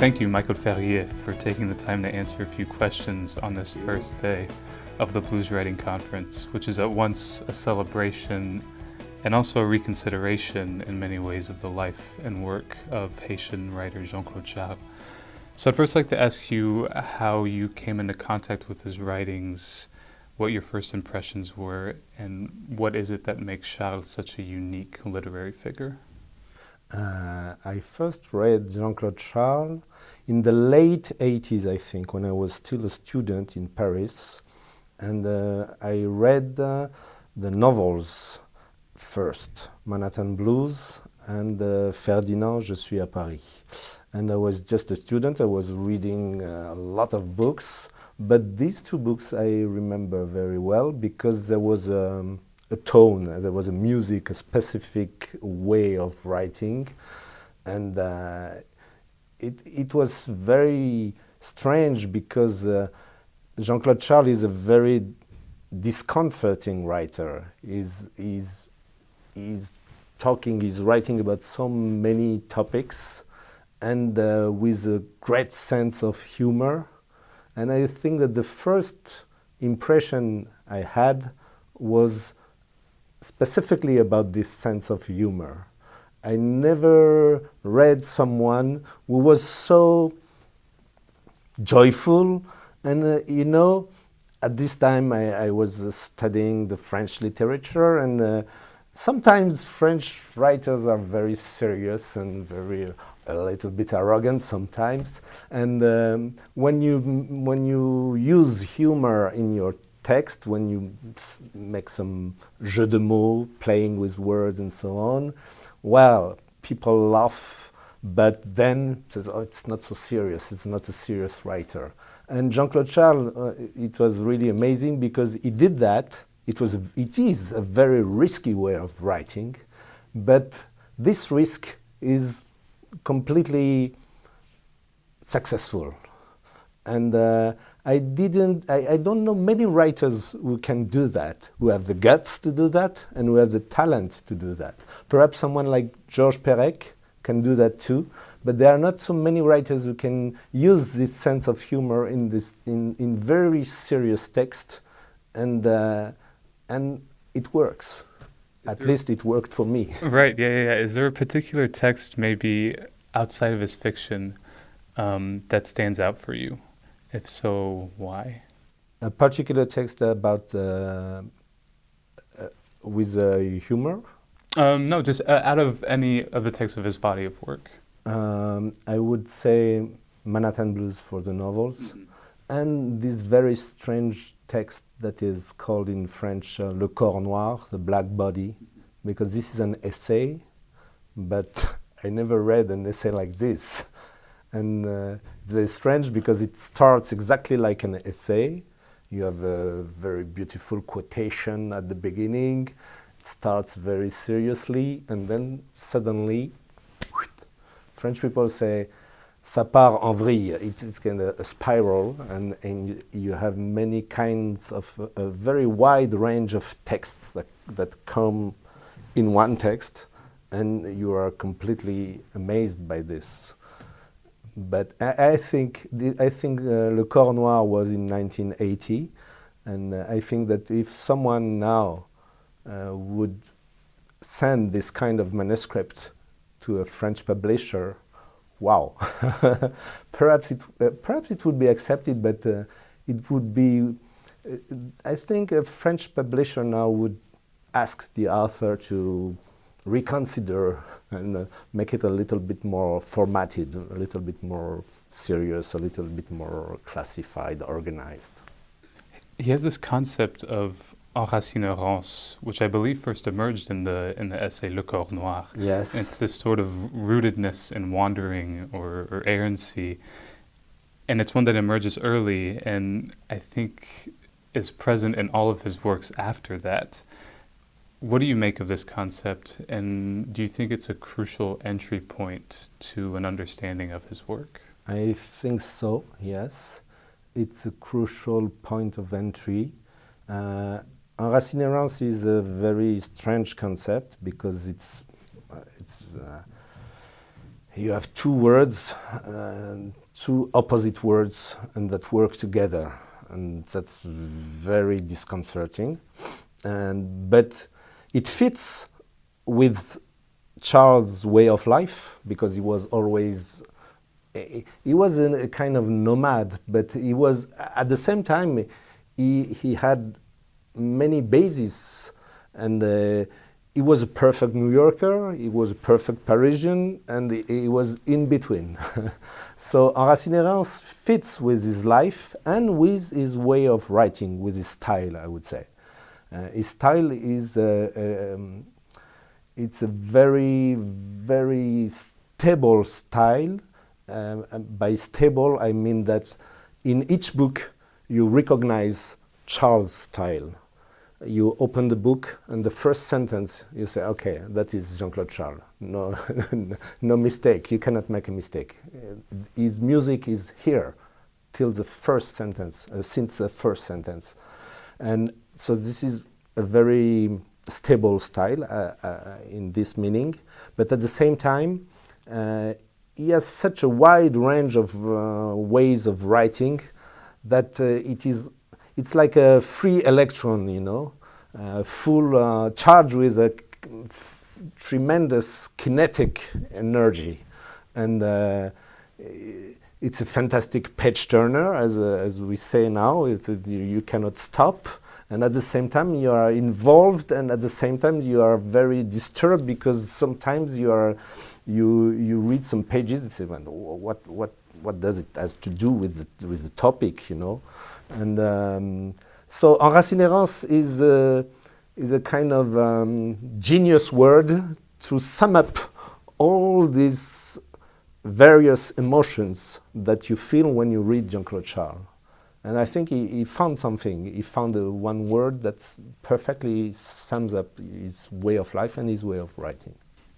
thank you, Michael Ferrier, for taking the time to answer a few questions on this first day of the Blues Writing Conference, which is at once a celebration and also a reconsideration in many ways of the life and work of Haitian writer Jean-Claude Shaut. So I'd first like to ask you how you came into contact with his writings, what your first impressions were, and what is it that makes Shaut such a unique literary figure? I first read Jean-Claude Shaut in the late 80s, I think, when I was still a student in Paris. And I read the novels first, Manhattan Blues and Ferdinand, Je suis à Paris. And I was just a student, I was reading a lot of books, but these two books I remember very well because there was a tone, there was a music, a specific way of writing, and it was very strange because Jean-Claude Shaut is a very discomforting writer. He's writing about so many topics, and with a great sense of humor. And I think that the first impression I had was specifically about this sense of humor. I never read someone who was so joyful, and at this time I was studying the French literature, and sometimes French writers are very serious and a little bit arrogant sometimes. And when you use humor in your text, when you make some jeu de mots, playing with words and so on, well, people laugh, but then says, oh, it's not so serious, it's not a serious writer. And Jean-Claude Shaut, it was really amazing because he did that. It is a very risky way of writing, but this risk is completely successful. And I don't know many writers who can do that, who have the guts to do that, and who have the talent to do that. Perhaps someone like Georges Perec can do that too, but there are not so many writers who can use this sense of humor in very serious text, and it works. At least it worked for me. Right, yeah. Is there a particular text maybe outside of his fiction that stands out for you? If so, why? A particular text about with humor? No, just out of any of the texts of his body of work. I would say Manhattan Blues for the novels, and this very strange text that is called in French Le Corps Noir, the black body, because this is an essay, but I never read an essay like this. And it's very strange because it starts exactly like an essay. You have a very beautiful quotation at the beginning. It starts very seriously, and then suddenly, French people say, ça part en vrille. It's kind of a spiral, and you have many kinds of, a very wide range of texts that come in one text, and you are completely amazed by this. But I think Le Corps Noir was in 1980, and I think that if someone now would send this kind of manuscript to a French publisher, wow, perhaps it would be accepted, but it would be. I think a French publisher now would ask the author to reconsider and make it a little bit more formatted, a little bit more serious, a little bit more classified, organized. He has this concept of hasina-us, which I believe first emerged in the essay Le Corps Noir. Yes. And it's this sort of rootedness in wandering or errancy, and it's one that emerges early and I think is present in all of his works after that. What do you make of this concept, and do you think it's a crucial entry point to an understanding of his work? I think so, yes. It's a crucial point of entry. Hasina-us is a very strange concept because you have two words, two opposite words, and that work together, and that's very disconcerting. But it fits with Charles' way of life, because he was always, he was a kind of nomad, but he was, at the same time, he had many bases, and he was a perfect New Yorker, he was a perfect Parisian, and he was in between. So Enraciné-Reims fits with his life and with his way of writing, with his style, I would say. His style is it's a very, very stable style. By stable, I mean that in each book you recognize Charles' style. You open the book and the first sentence you say, okay, that is Jean-Claude Charles. No, no mistake. You cannot make a mistake. His music is here till the first sentence, since the first sentence, and so this is a very stable style in this meaning. But at the same time, he has such a wide range of ways of writing that it's like a free electron, you know, full charged with a tremendous kinetic energy, and it's a fantastic page turner, as we say now. You cannot stop, and at the same time you are involved, and at the same time you are very disturbed, because sometimes you read some pages and say, well, what does it has to do with the topic, you know? And so Enraciné-Reims is a kind of genius word to sum up all these various emotions that you feel when you read Jean-Claude Charles. And I think he found something. He found one word that perfectly sums up his way of life and his way of writing.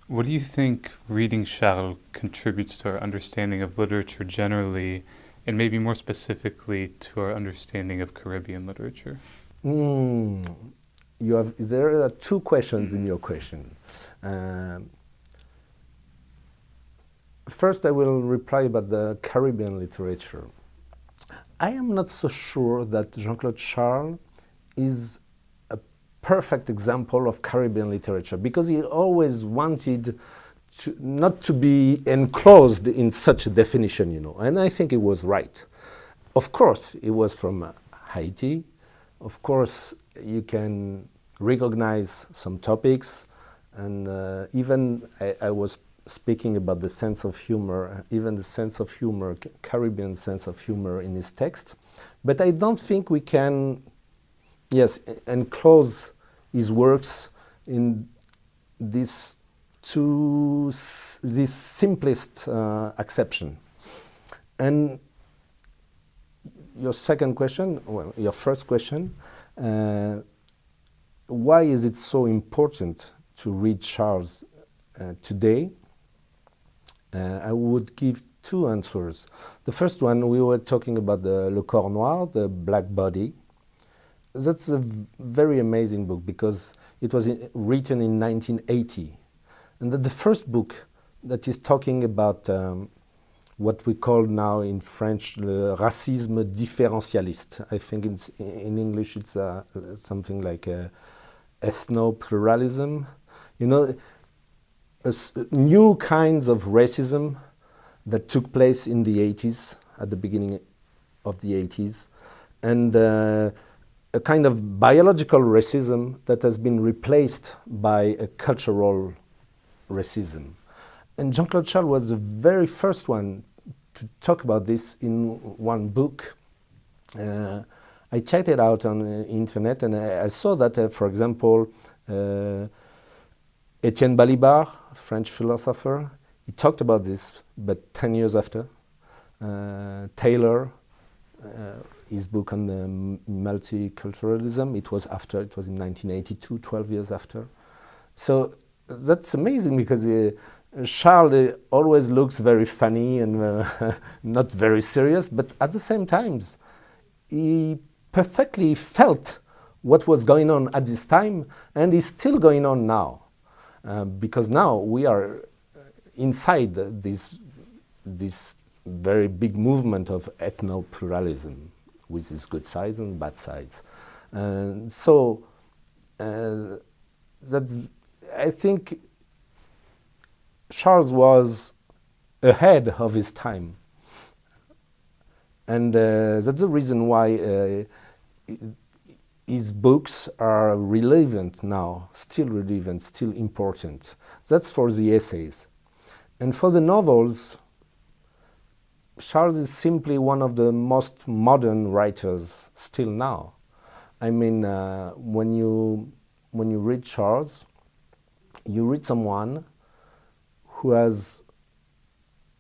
What do you think reading Charles contributes to our understanding of literature generally, and maybe more specifically to our understanding of Caribbean literature? There are two questions in your question. First, I will reply about the Caribbean literature. I am not so sure that Jean-Claude Charles is a perfect example of Caribbean literature, because he always wanted not to be enclosed in such a definition, you know, and I think he was right. Of course, he was from Haiti. Of course, you can recognize some topics, and even I was speaking about the sense of humor, even the sense of humor, Caribbean sense of humor in his text. But I don't think we can, enclose his works in this simplest acception. And your second question, well, your first question, why is it so important to read Charles today? I would give two answers. The first one, we were talking about Le Corps Noir, the black body. That's a very amazing book, because it was written in 1980. And the first book that is talking about what we call now in French le racisme différentialiste. I think in English it's something like ethno-pluralism. You know, new kinds of racism that took place in the 80s, at the beginning of the 80s, and a kind of biological racism that has been replaced by a cultural racism. And Jean-Claude Charles was the very first one to talk about this in one book. I checked it out on the internet, and I saw that, for example, Etienne Balibar, French philosopher, he talked about this, but 10 years after. Taylor, his book on the multiculturalism, it was in 1982, 12 years after. So that's amazing, because Charles always looks very funny and not very serious, but at the same time, he perfectly felt what was going on at this time, and is still going on now. Because now we are inside this very big movement of ethno-pluralism, with its good sides and bad sides. And so that's, I think Charles was ahead of his time. And that's the reason why his books are relevant now, still relevant, still important. That's for the essays. And for the novels, Charles is simply one of the most modern writers still now. I mean, when you read Charles, you read someone who has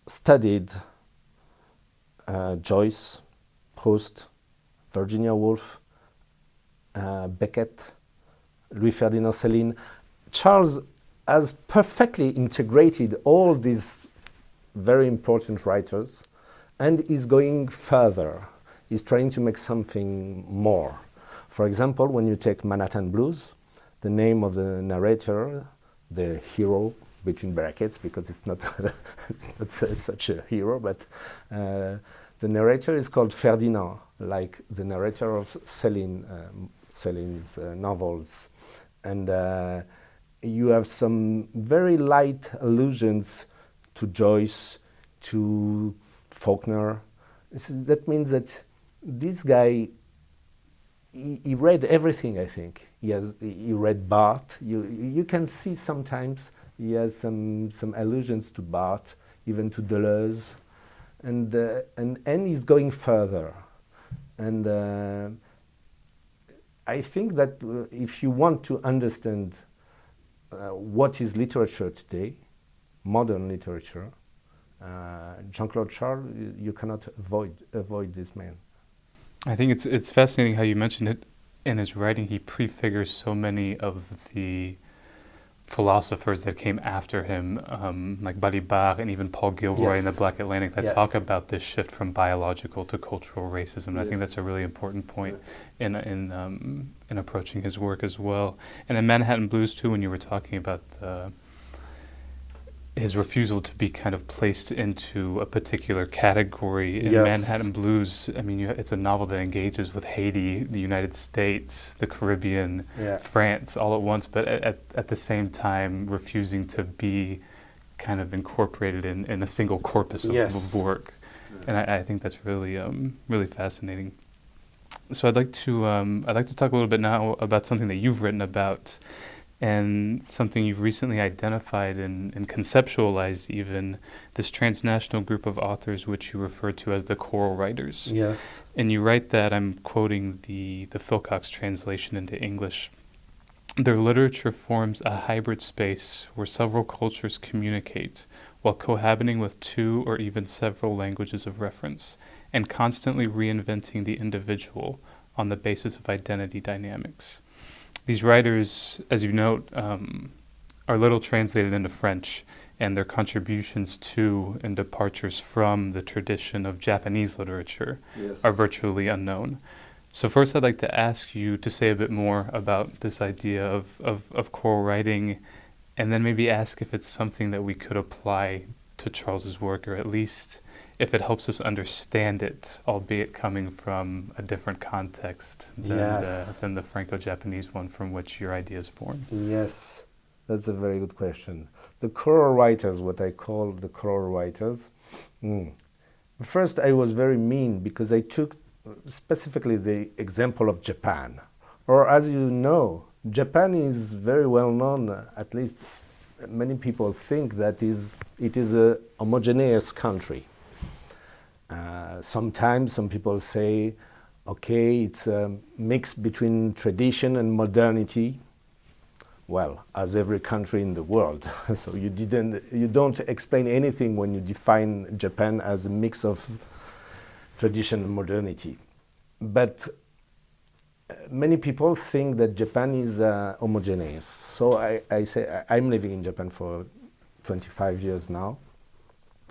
studied Joyce, Proust, Virginia Woolf, Beckett, Louis Ferdinand Céline. Charles has perfectly integrated all these very important writers and is going further. He's trying to make something more. For example, when you take Manhattan Blues, the name of the narrator, the hero, between brackets, because it's not, such a hero, but the narrator is called Ferdinand, like the narrator of Céline's novels. And you have some very light allusions to Joyce, to Faulkner. That means that this guy, he read everything, I think. He read Barthes. You can see sometimes he has some allusions to Barthes, even to Deleuze, and he's going further. And I think that if you want to understand what is literature today, modern literature, Jean-Claude Charles, you cannot avoid this man. I think it's fascinating how you mentioned it. In his writing, he prefigures so many of the philosophers that came after him, like Balibar and even Paul Gilroy in the Black Atlantic, that talk about this shift from biological to cultural racism. And I think that's a really important point in approaching his work as well. And in Manhattan Blues too, when you were talking about his refusal to be kind of placed into a particular category. In Manhattan Blues, I mean, it's a novel that engages with Haiti, the United States, the Caribbean, France, all at once, but at the same time refusing to be kind of incorporated in a single corpus of work. And I think that's really really fascinating. So I'd like to talk a little bit now about something that you've written about, and something you've recently identified and conceptualized, even this transnational group of authors which you refer to as the choral writers. Yes. And you write that, I'm quoting the Philcox translation into English, their literature forms a hybrid space where several cultures communicate while cohabiting with two or even several languages of reference, and constantly reinventing the individual on the basis of identity dynamics. These writers, as you note, are little translated into French, and their contributions to and departures from the tradition of Japanese literature are virtually unknown. So first I'd like to ask you to say a bit more about this idea of choral writing, and then maybe ask if it's something that we could apply to Charles's work, or at least if it helps us understand it, albeit coming from a different context than the Franco-Japanese one from which your idea is born. Yes, that's a very good question. The choral writers, what I call the choral writers, first I was very mean because I took specifically the example of Japan. Or as you know, Japan is very well known, at least many people think that it is a homogeneous country. Sometimes some people say, okay, it's a mix between tradition and modernity. Well, as every country in the world. So you don't explain anything when you define Japan as a mix of tradition and modernity. But many people think that Japan is homogeneous. So I say, I'm living in Japan for 25 years now,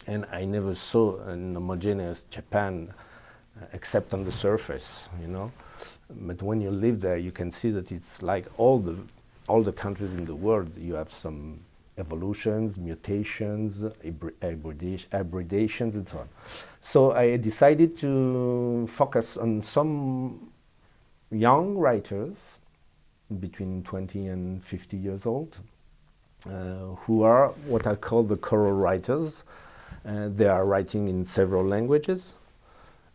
and I never saw an homogeneous Japan except on the surface, you know. But when you live there, you can see that it's like all the countries in the world. You have some evolutions, mutations, hybridations, and so on. So I decided to focus on some young writers between 20 and 50 years old, who are what I call the choral writers. They are writing in several languages,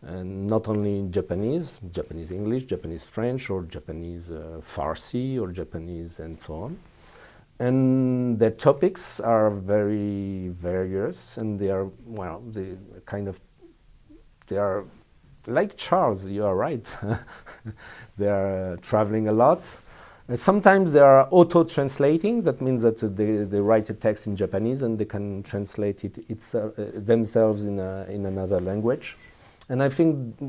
and not only Japanese, Japanese English, Japanese French, or Japanese Farsi, or Japanese, and so on. And their topics are very various, and they are, well, they are like Charles, you are right. They are traveling a lot. Sometimes they are auto-translating. That means that they write a text in Japanese and they can translate it themselves in another language. And I think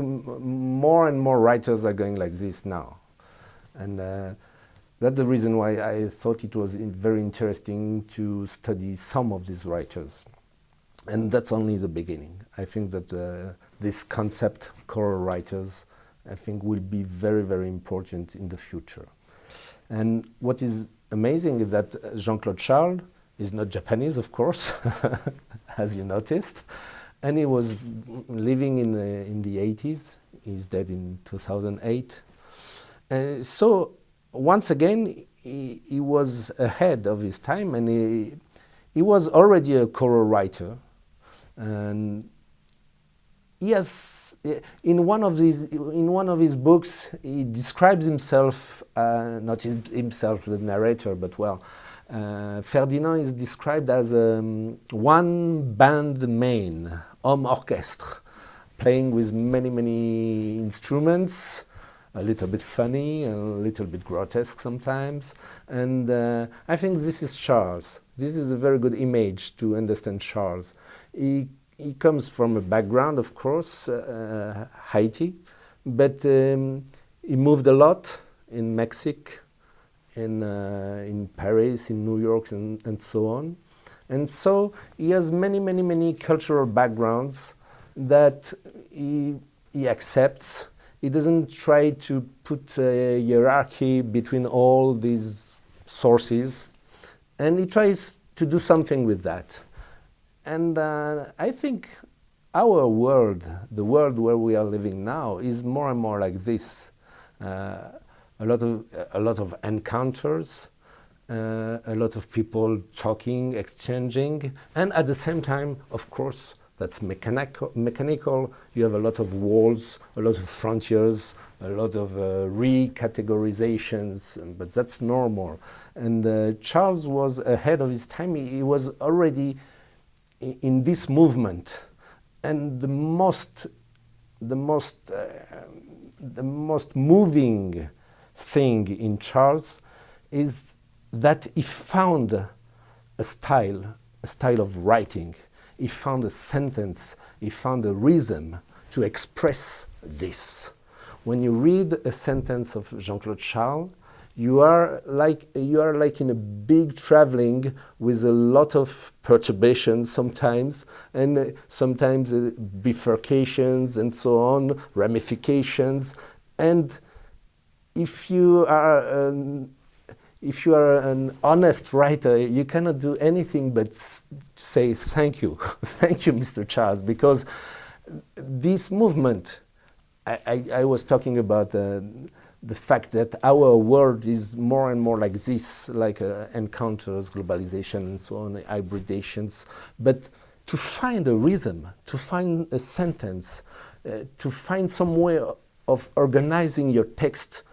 more and more writers are going like this now. And that's the reason why I thought it was very interesting to study some of these writers. And that's only the beginning. I think that this concept, choral writers, I think will be very, very important in the future. And what is amazing is that Jean-Claude Charles is not Japanese, of course, as you noticed. And he was living in the 80s. He's dead in 2008. So once again, he was ahead of his time, and he was already a choral writer. And he has, in one of his books, he describes himself, not himself, the narrator, but well, Ferdinand is described as one band main, homme orchestre, playing with many, many instruments, a little bit funny, a little bit grotesque sometimes. And I think this is Charles. This is a very good image to understand Charles. He comes from a background, of course, Haiti, but he moved a lot in Mexico, in Paris, in New York, and so on. And so he has many, many, many cultural backgrounds that he accepts. He doesn't try to put a hierarchy between all these sources, and he tries to do something with that. And I think our world, the world where we are living now, is more and more like this. A lot of encounters, a lot of people talking, exchanging, and at the same time, of course, that's mechanical. You have a lot of walls, a lot of frontiers, a lot of recategorizations, but that's normal. And Charles was ahead of his time. He was already in this movement, and the most moving thing in Charles is that he found a style of writing. He found a sentence, he found a rhythm to express this. When you read a sentence of Jean-Claude Charles, you are like in a big traveling with a lot of perturbations sometimes, and sometimes bifurcations and so on, ramifications. And if you are an honest writer, you cannot do anything but say thank you, thank you, Mr. Charles, because this movement, I was talking about the fact that our world is more and more like this, like encounters, globalization, and so on, hybridations. But to find a rhythm, to find a sentence, to find some way of organizing your text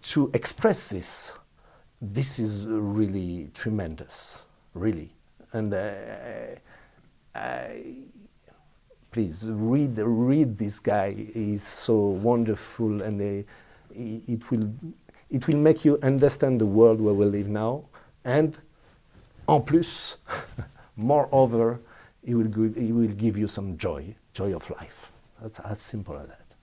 to express this is really tremendous, really. And please read this guy. He's so wonderful, and it will make you understand the world where we live now. And en plus, moreover, it will give you some joy of life. That's as simple as that.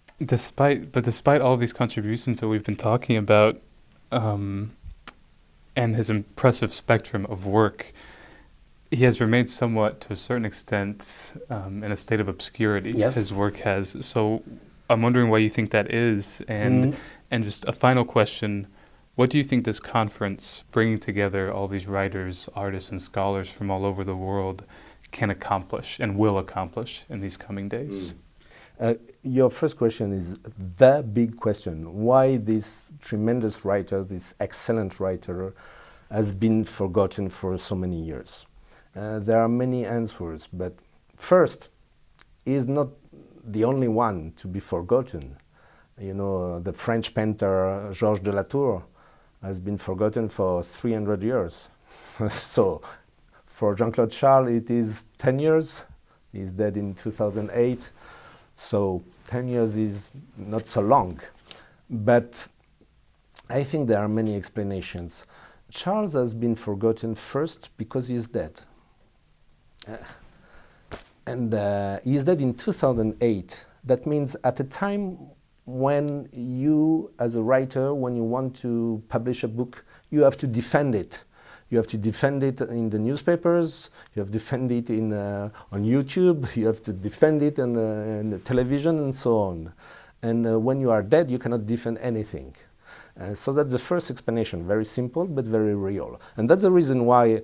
Despite all these contributions that we've been talking about, and his impressive spectrum of work, he has remained somewhat, to a certain extent, in a state of obscurity. Yes. His work has. So I'm wondering why you think that is, and just a final question: What do you think this conference, bringing together all these writers, artists, and scholars from all over the world, can accomplish and will accomplish in these coming days? Your first question is the big question. Why this tremendous writer, this excellent writer, has been forgotten for so many years? There are many answers, but first, he is not the only one to be forgotten. You know, the French painter Georges de Latour has been forgotten for 300 years. So, for Jean-Claude Charles, it is 10 years. He's dead in 2008. So 10 years is not so long. But I think there are many explanations. Charles has been forgotten first because he is dead. He is dead in 2008. That means at a time when you, as a writer, when you want to publish a book, you have to defend it. You have to defend it in the newspapers, you have to defend it on YouTube, you have to defend it in the television and so on. And when you are dead, you cannot defend anything. So that's the first explanation, very simple but very real. And that's the reason why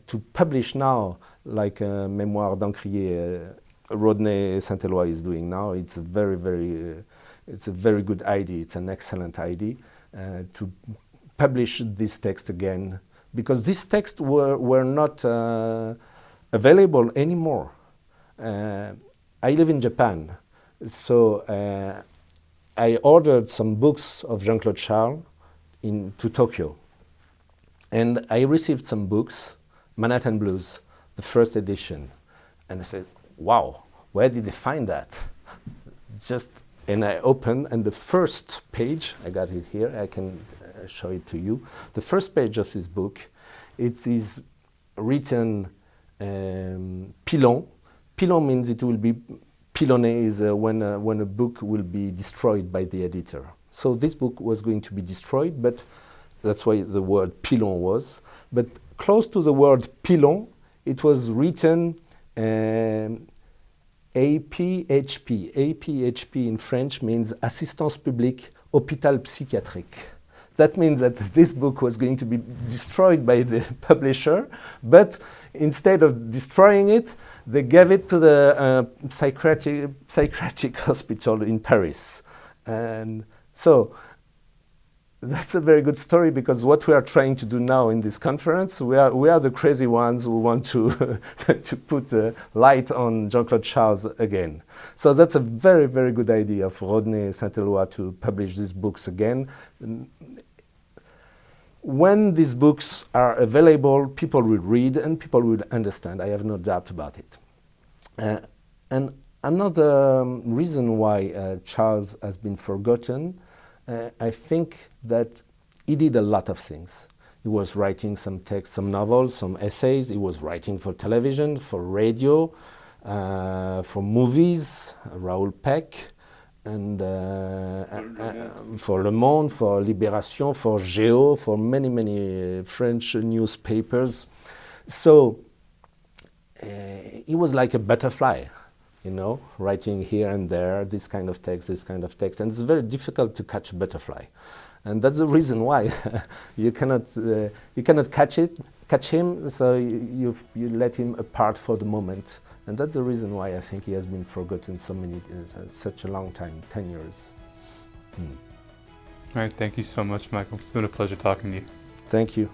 to publish now, like Mémoire d'Encrier, Rodney Saint-Éloi is doing now, it's a very good idea, it's an excellent idea to publish this text again, because these texts were not available anymore. I live in Japan, so I ordered some books of Jean-Claude Charles to Tokyo. And I received some books, Manhattan Blues, the first edition. And I said, wow, where did they find that? And I opened, and the first page, I got it here, I can show it to you. The first page of this book, it is written pilon. Pilon means it will be, pilonné is when a book will be destroyed by the editor. So this book was going to be destroyed, but that's why the word pilon was. But close to the word pilon, it was written APHP. APHP in French means Assistance Publique Hôpital Psychiatrique. That means that this book was going to be destroyed by the publisher, but instead of destroying it, they gave it to the psychiatric hospital in Paris. And so that's a very good story, because what we are trying to do now in this conference, we are the crazy ones who want to to put a light on Jean-Claude Charles again. So that's a very, very good idea for Rodney Saint-Éloi to publish these books again. When these books are available, people will read and people will understand. I have no doubt about it. And another reason why Charles has been forgotten, I think that he did a lot of things. He was writing some texts, some novels, some essays. He was writing for television, for radio, for movies, Raoul Peck, and for Le Monde, for Libération, for Géo, for many, many French newspapers. So he was like a butterfly, you know, writing here and there, this kind of text, and it's very difficult to catch a butterfly. And that's the reason why you cannot catch him, so you let him apart for the moment. And that's the reason why I think he has been forgotten such a long time, 10 years. All right, thank you so much, Michael. It's been a pleasure talking to you. Thank you.